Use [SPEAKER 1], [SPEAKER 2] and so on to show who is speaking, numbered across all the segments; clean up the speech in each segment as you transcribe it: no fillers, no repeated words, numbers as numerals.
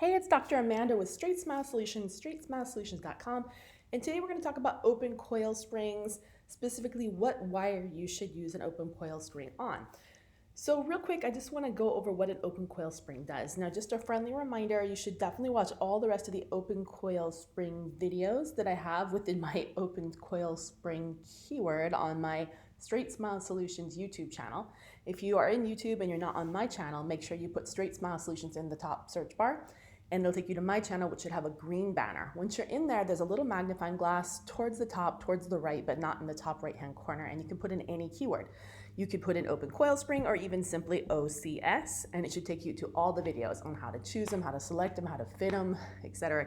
[SPEAKER 1] Hey, it's Dr. Amanda with StraightSmile Solutions, StraightSmileSolutions.com, and today we're going to talk about open coil springs, specifically what wire you should use an open coil spring on. So real quick, I just want to go over what an open coil spring does. Now, just a friendly reminder, you should definitely watch all the rest of the open coil spring videos that I have within my open coil spring keyword on my StraightSmile Solutions YouTube channel. If you are in YouTube and you're not on my channel, make sure you put StraightSmile Solutions in the top search bar, and it'll take you to my channel, which should have a green banner. Once you're in there, there's a little magnifying glass towards the top, towards the right, but not in the top right-hand corner, and you can put in any keyword. You could put in open coil spring or even simply OCS, and it should take you to all the videos on how to choose them, how to select them, how to fit them, etc.,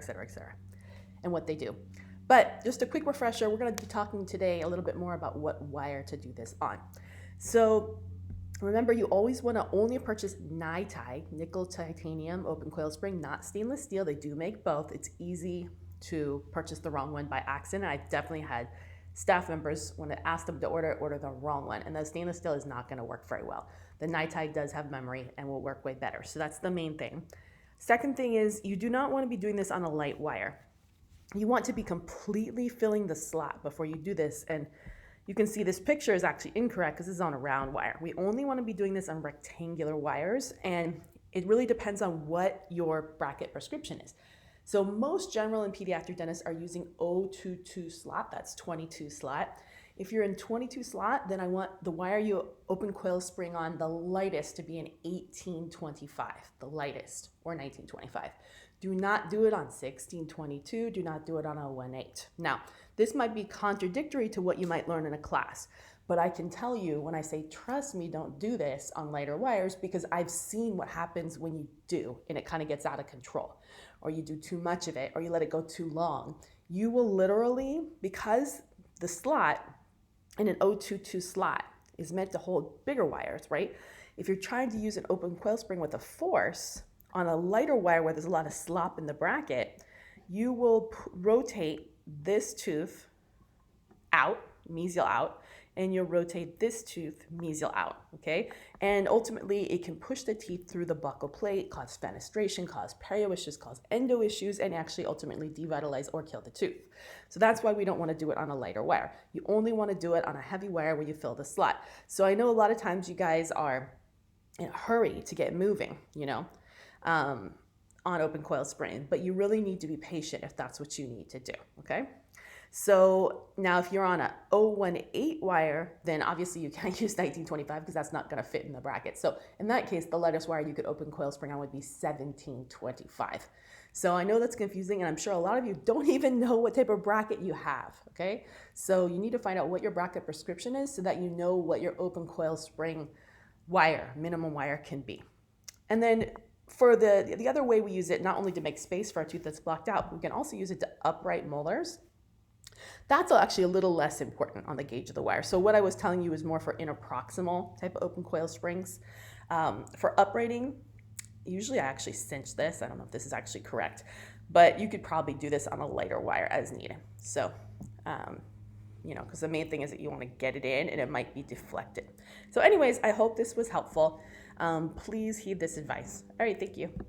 [SPEAKER 1] and what they do. But just a quick refresher, we're going to be talking today a little bit more about what wire to do this on. So remember, you always want to only purchase NiTi, nickel titanium open coil spring, not stainless steel. They do make both. It's easy to purchase the wrong one by accident. I've definitely had staff members, when I asked them to order the wrong one, and the stainless steel is not going to work very well. The NiTi does have memory and will work way better. So that's the main thing. Second thing is, you do not want to be doing this on a light wire. You want to be completely filling the slot before you do this, and you can see this picture is actually incorrect because this is on a round wire. We only want to be doing this on rectangular wires, and it really depends on what your bracket prescription is. So most general and pediatric dentists are using 022 slot, that's 22 slot. If you're in 22 slot, then I want the wire you open coil spring on, the lightest, to be an 1825, the lightest, or 1925. Do not do it on 1622, do not do it on 018. Now, this might be contradictory to what you might learn in a class, but I can tell you when I say, trust me, don't do this on lighter wires, because I've seen what happens when you do, and it kind of gets out of control, or you do too much of it, or you let it go too long. You will literally, because the slot in an 022 slot is meant to hold bigger wires, right? If you're trying to use an open coil spring with a force on a lighter wire where there's a lot of slop in the bracket, you will rotate this tooth out, mesial out, and you'll rotate this tooth mesial out, okay? And ultimately, it can push the teeth through the buccal plate, cause fenestration, cause perio issues, cause endo issues, and actually ultimately devitalize or kill the tooth. So that's why we don't want to do it on a lighter wire. You only want to do it on a heavy wire where you fill the slot. So I know a lot of times you guys are in a hurry to get moving, on open coil spring, but you really need to be patient if that's what you need to do, okay? So now if you're on a 018 wire, then obviously you can't use 1925 because that's not going to fit in the bracket. So in that case, the lightest wire you could open coil spring on would be 1725. So I know that's confusing, and I'm sure a lot of you don't even know what type of bracket you have, okay? So you need to find out what your bracket prescription is so that you know what your open coil spring wire, minimum wire, can be. And then for the other way we use it, not only to make space for our tooth that's blocked out, we can also use it to upright molars. That's actually a little less important on the gauge of the wire. So what I was telling you is more for interproximal type of open coil springs. For uprighting, usually I actually cinch this. I don't know if this is actually correct, but you could probably do this on a lighter wire as needed. So, because the main thing is that you want to get it in and it might be deflected. So anyways, I hope this was helpful. Please heed this advice. All right, thank you.